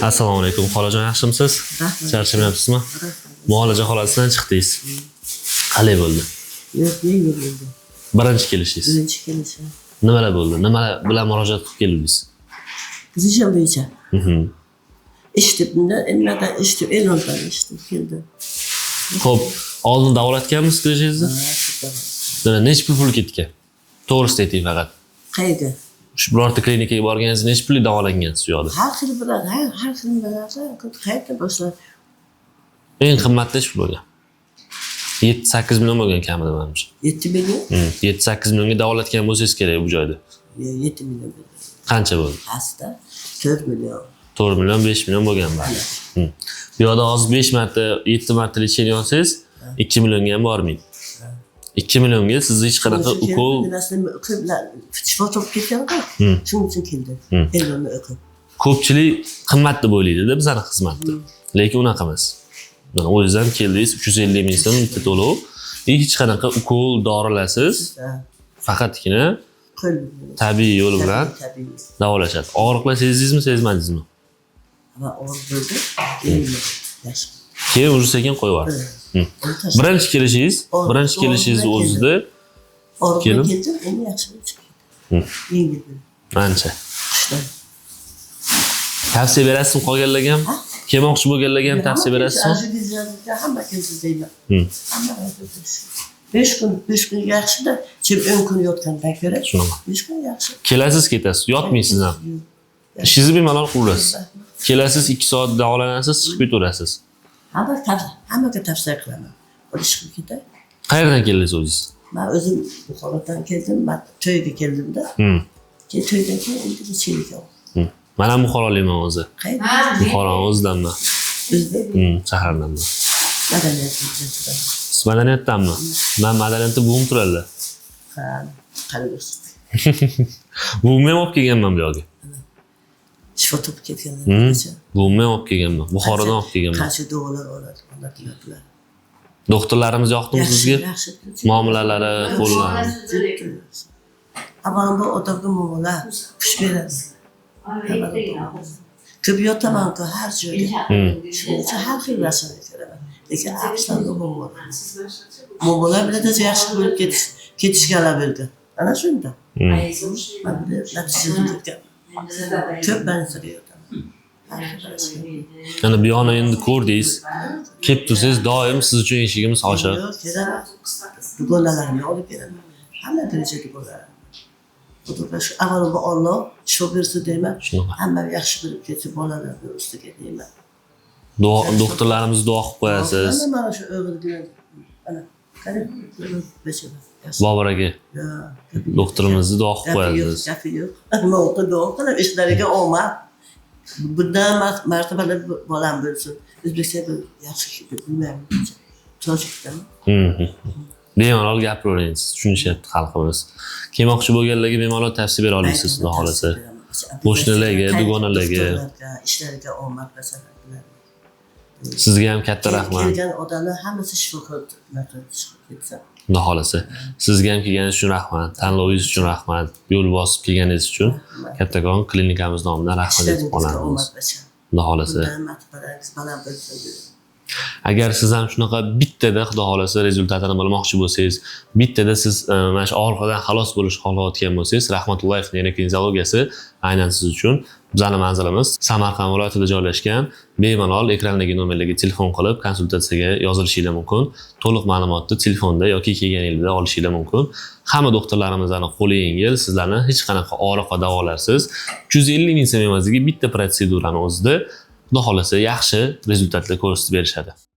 Assalomu alaykum. Xolajon, yaxshimisiz? Charchamayapsizmi? Muolaja xonasidan chiqdingiz. Qalay bo'ldi? Yengil bo'ldi. Birinchi kelishingiz. Birinchi kelishim. Nimalar bo'ldi? Nima bilan murojaat qilib keldingiz? Qizishim bo'yicha. Eshitib, nimadan eshitib, e'londan eshitib keldim. Xo'p, oldin davolatganmisiz qilishingizni? Necha pul ketgan? To'g'risini ayting faqat. Qayerga? Shu birorta klinikaga borganingizda necha pullik davolangansiz u yoqda? Har xil biladi, har xil biladi. Qayerda boshlab? Eng qimmat necha pul bo'lgan? 7-8 million bo'lgan kamida menimcha. 7 million? 7-8 millionga davolatgan bo'lsangiz kerak bu joyda. 7 million bo'ldi. Qancha bo'ldi? Asda 4 million. 4 million, 5 million bo'lgan bari. Bu yoqda hozir 5 marta, 7 marta lecheniya olsangiz, 2 millionga ham bormaydi. 2 millionga siz hech qanaqa ukol shifo topib ketgan-ku. Shuning uchun keldim. E'lonni o'qib. Ko'pchilik qimmat deb o'ylaydi-da bizning xizmatni. Lekin unaqa emas. Mana o'zingizdan keldingiz 350 ming so'm bitta to'lov. Hech qanaqa ukol dorilarsiz. Faqatgina tabiiy yo'l bilan davolashadi. Og'riqlar sezdingizmi, sezmadingizmi? Va og'riq bo'ldi. Yaxshi. Keyin уже sekin qo'yib yubordi. Birinchi kelishingiz o'zida og'riq keldi, endi yaxshi bo'ldi. Yengil bo'ldi. Ancha. Tavsiya berasizmi qolganlarga ham? Kelmoqchi bo'lganlarga ham tavsiya berasizmi? Hamma kelsin deyman. Hamma 5 kun yaxshi-da, 10 kun yotgandan ko'ra. Shunaqa. 5 kun yaxshi. Kelasiz, ketasiz, yotmaysiz ham. Ishingizni bemalol qilaverasiz. Kelasiz, 2 soat davolanasiz, chiqib ketaverasiz. Hammaga tavsiya qilaman. Olishib ketay. Qayerdan keldingiz o'zingiz? Men o'zim Buxorodan keldim, men to'yga keldim-da. Keyin to'ydan keyin endi kechilik oldim. Men ham Buxorolikman o'zi. Qayerdan? Buxoroning o'zidanman. O'zida? Shahardanman. Madaniyatdan. Siz madaniyatdanmi? Men madaniyatda buvim turadi. Ha, qalbis. Buvimni ham olib kelganman bu yoqqa. Shifo topib ketganlar. Buvimni ham olib kelganman. Buxorodan olib kelganman. Qancha duolar oladi, ular. Doktorlarimiz yoqdimi sizga? Muomalalari, qo'llari. Avvalambor odamga muomala kuch beradi. Ko'p yotaman-ku har joyga. Shuning uchun har xil narsani ko'raman. Lekin aqshlarda muomala bilan yaxshi bo'lib ketishganlar bo'ldi. Ana shunda. Natijada ketgan. Ko'p narsani yotaman. Ana bu yoqni endi ko'rdingiz. Kelib tursangiz doim siz uchun eshigimiz ochiq. Dugonalarimni olib beraman. Hamma darajada bo'ladi. Shu avvalambor Alloh shifo bersin deyman. Hamma yaxshi bo'lib ketsa bolalarni ustiga deyman. Doktorlarimiz duo qilib qo'yasiz. Mana shu o'g'ilga ana qarang, Bobur aka. Doktorimizni duo qilib qo'yasiz. Gapi yo'q. Nima o'qib duo qilib ishlariga omad. Bundan martabalar bolam bo'lsin. O'zbekistonda yaxshi bilmayman. Tojikiston. Bemalol gapiravering, siz tushunishyapti xalqimiz. Kelmoqchi bo'lganlarga bemalol tavsiya bera olasiz, xudo xolasa. Qo'shnilarga, dugonalarga. Ishlariga omad va salat. Sizga ham katta rahmat. Kelgan odamlar hammasi shifokor ketsa. Xudo xolasa. Sizga ham kelganingiz uchun rahmat, tanlovingiz uchun rahmat, yo'l bosib kelganingiz uchun kattakon klinikamiz nomidan rahmat aytib qolamiz. Xudo xolasa. Agar siz ham shunaqa bittada xudo xolasa rezultatini bilmoqchi bo'lsangiz, bittada siz mana shu og'riqdan xalos bo'lishni xohlayotgan bo'lsangiz, Rahmatullayev neurokiniziologiyasi aynan siz uchun. Bizning manzilimiz Samarqand viloyatida joylashgan. Bemalol ekrandagi nomerlarga telefon qilib konsultatsiyaga yozilishingiz mumkin. To'liq ma'lumotni telefonda yoki kelganingizda olishingiz mumkin. Hamma doktorlarimizning qo'li yengil, sizlarni hech qanaqa og'riq va davolarsiz 350 ming so'm evaziga bitta protsedurani o'zida xudo xolasa yaxshi rezultatlar ko'rsatib berishadi.